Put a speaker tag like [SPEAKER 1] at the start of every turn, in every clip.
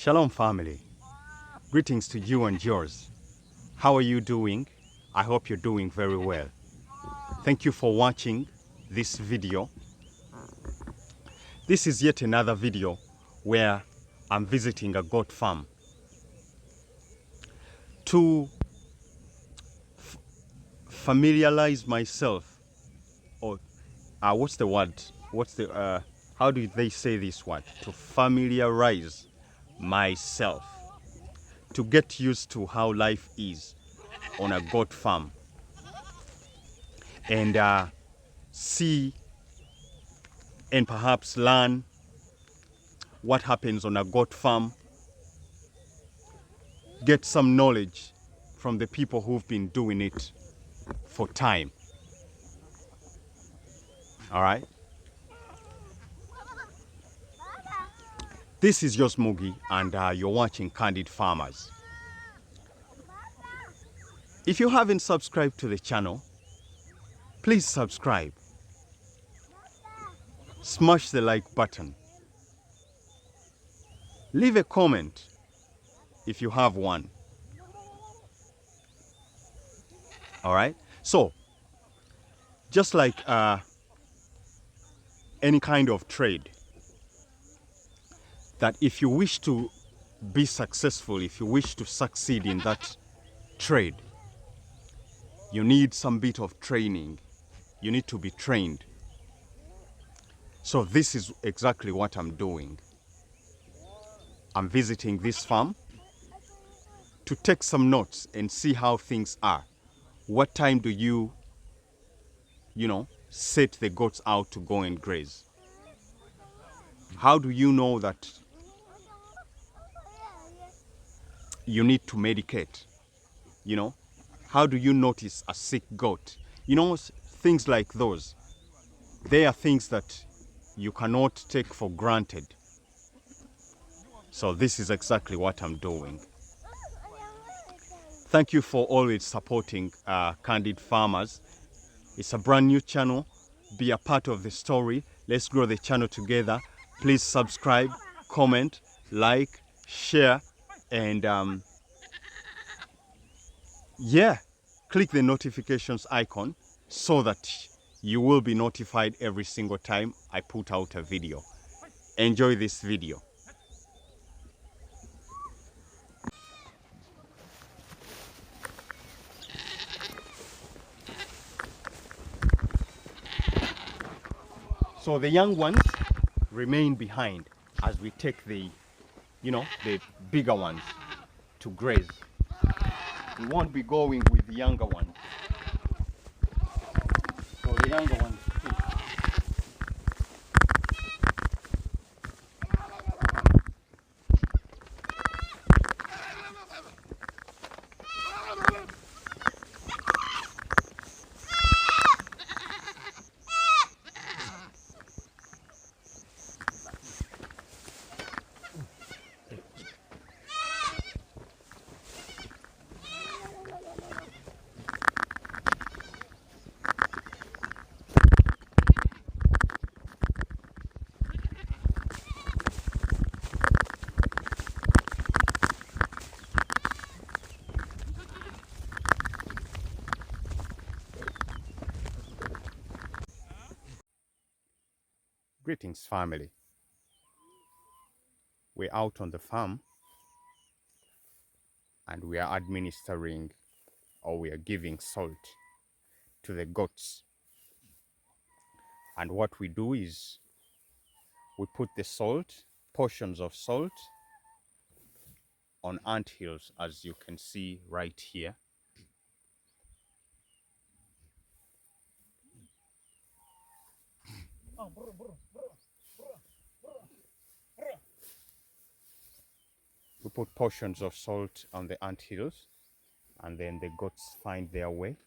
[SPEAKER 1] Shalom family, greetings to you and yours. How are you doing? I hope you're doing very well. Thank you for watching this video. This is yet another video where I'm visiting a goat farm to familiarize myself, or what's the word? How do they say this word? To familiarize myself, to get used to how life is on a goat farm, and see and perhaps learn what happens on a goat farm, get some knowledge from the people who've been doing it for time. All right. This is yours, Mugi, and you're watching Candid Farmers. If you haven't subscribed to the channel, please subscribe. Smash the like button. Leave a comment if you have one. All right. So, just like any kind of trade, that if you wish to be successful, if you wish to succeed in that trade, you need some bit of training. You need to be trained. So this is exactly what I'm doing. I'm visiting this farm to take some notes and see how things are. What time do you set the goats out to go and graze? How do you know that you need to medicate? How do you notice a sick goat? Things like those. They are things that you cannot take for granted. So this is exactly what I'm doing. Thank you for always supporting Candid Farmers. It's a brand new channel. Be a part of the story. Let's grow the channel together. Please subscribe, comment, like, share, and click the notifications icon so that you will be notified every single time I put out a video. Enjoy this video. So the young ones remain behind as we take the bigger ones to graze. We won't be going with the younger ones. So the younger ones too. Greetings, family. We're out on the farm and we are administering, or we are giving salt to the goats. And what we do is we put the salt, portions of salt, on ant hills, as you can see right here. We put portions of salt on the ant hills, and then the goats find their way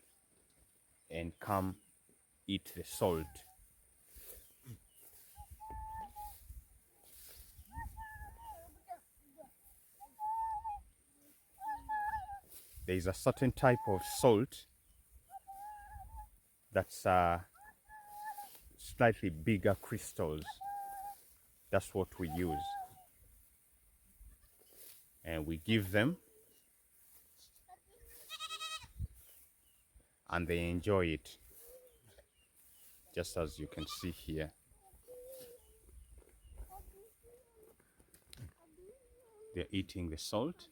[SPEAKER 1] and come eat the salt. There is a certain type of salt that's slightly bigger crystals. That's what we use. and we give them, and they enjoy it, just as you can see here. They're eating the salt.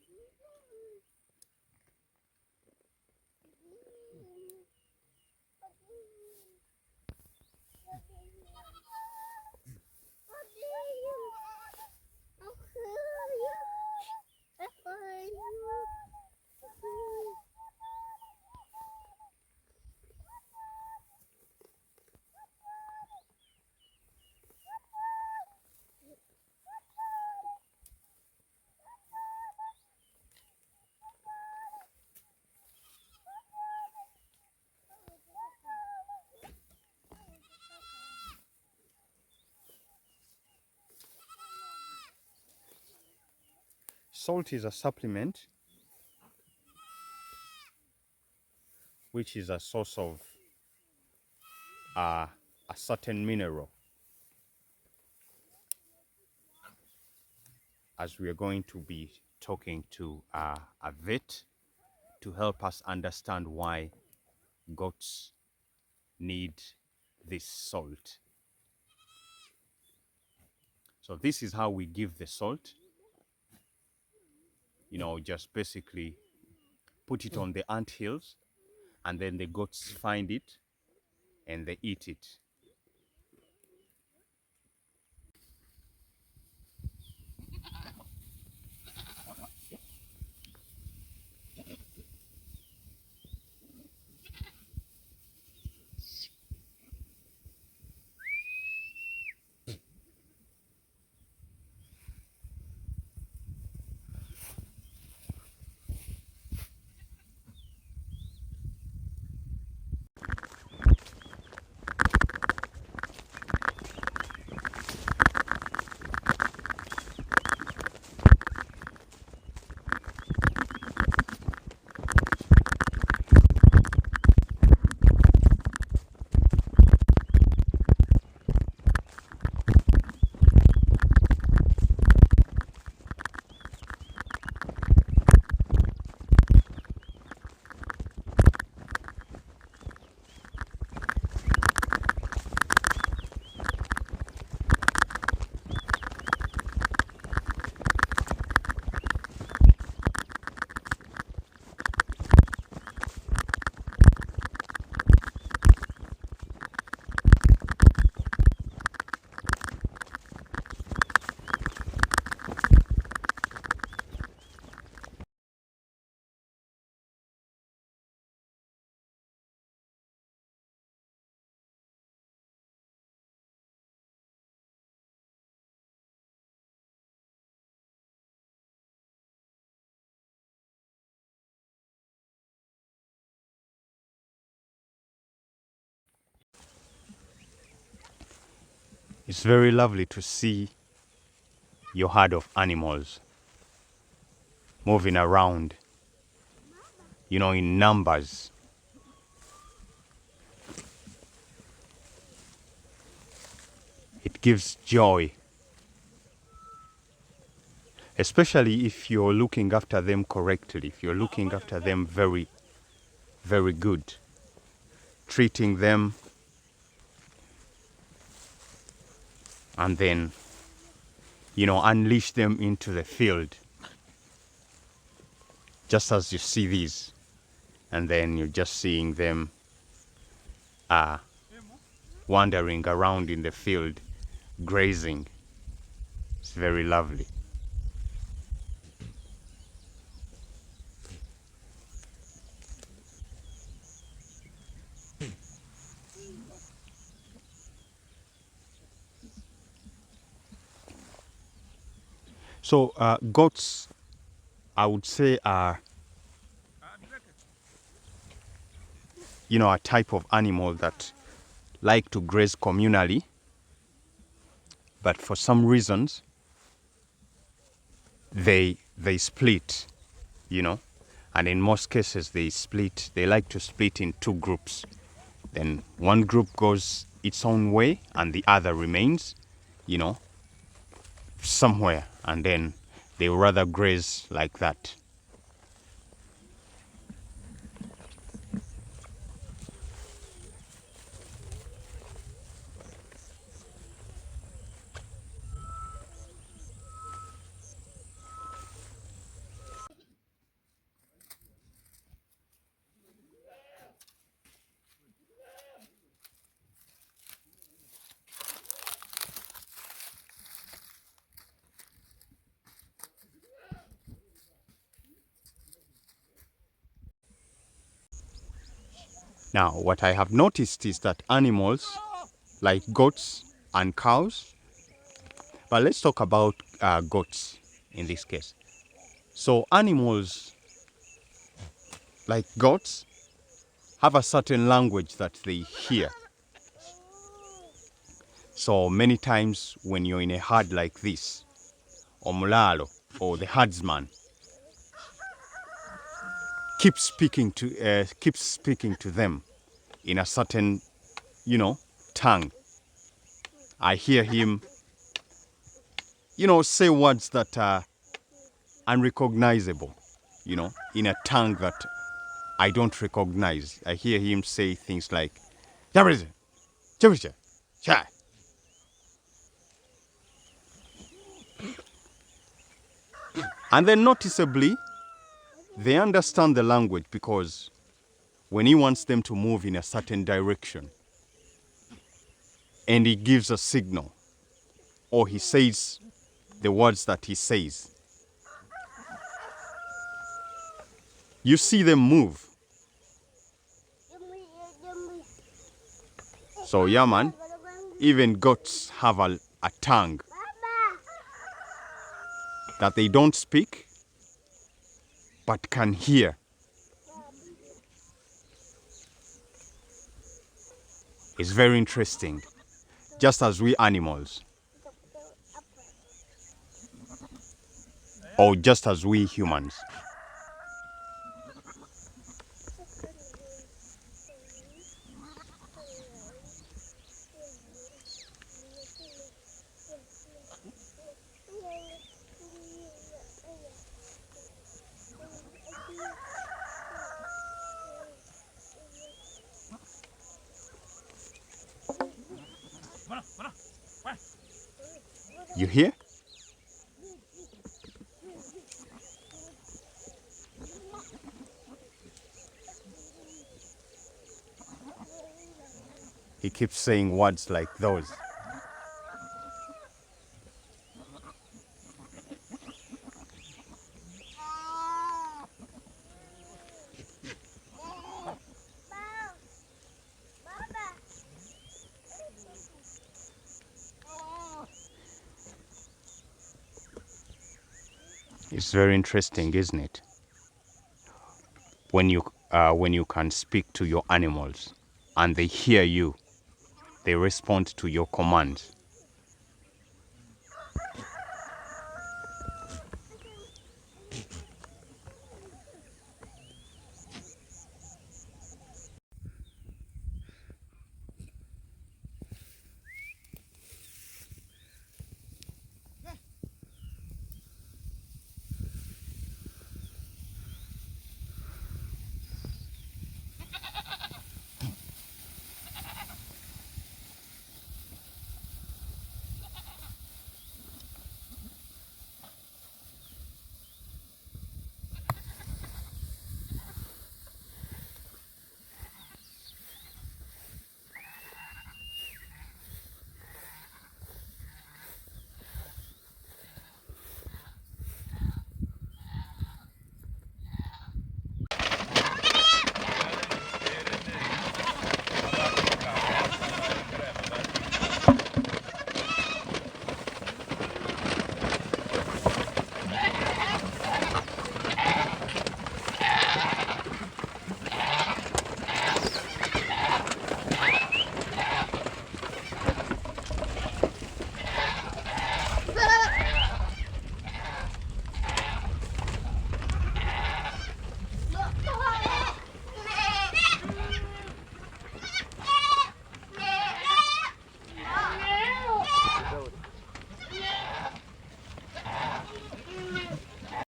[SPEAKER 1] Salt is a supplement which is a source of a certain mineral. As we are going to be talking to a vet to help us understand why goats need this salt. So this is how we give the salt. You know, just basically put it on the ant hills, and then the goats find it and they eat it. It's very lovely to see your herd of animals moving around, you know, in numbers. It gives joy, especially if you're looking after them correctly, if you're looking after them very, very good, treating them, and then, you know, unleash them into the field, just as you see these, and then you're just seeing them wandering around in the field, grazing. It's very lovely. So goats, I would say, are, you know, a type of animal that like to graze communally, but for some reasons they split, you know, and in most cases they like to split in two groups. Then one group goes its own way and the other remains, you know, somewhere, and then They would rather graze like that. Now, what I have noticed is that animals like goats and cows, but let's talk about goats in this case. So animals like goats have a certain language that they hear. So many times when you're in a herd like this, or mulalo, or the herdsman, keeps speaking to them in a certain, tongue. I hear him, say words that are unrecognizable, in a tongue that I don't recognize. I hear him say things like, and then noticeably, they understand the language because when he wants them to move in a certain direction and he gives a signal or he says the words that he says, you see them move. So yeah, man, even goats have a tongue that they don't speak but can hear. It's very interesting, just as we animals, or just as we humans. You hear? He keeps saying words like those. It's very interesting, isn't it? When you can speak to your animals and they hear you, they respond to your commands.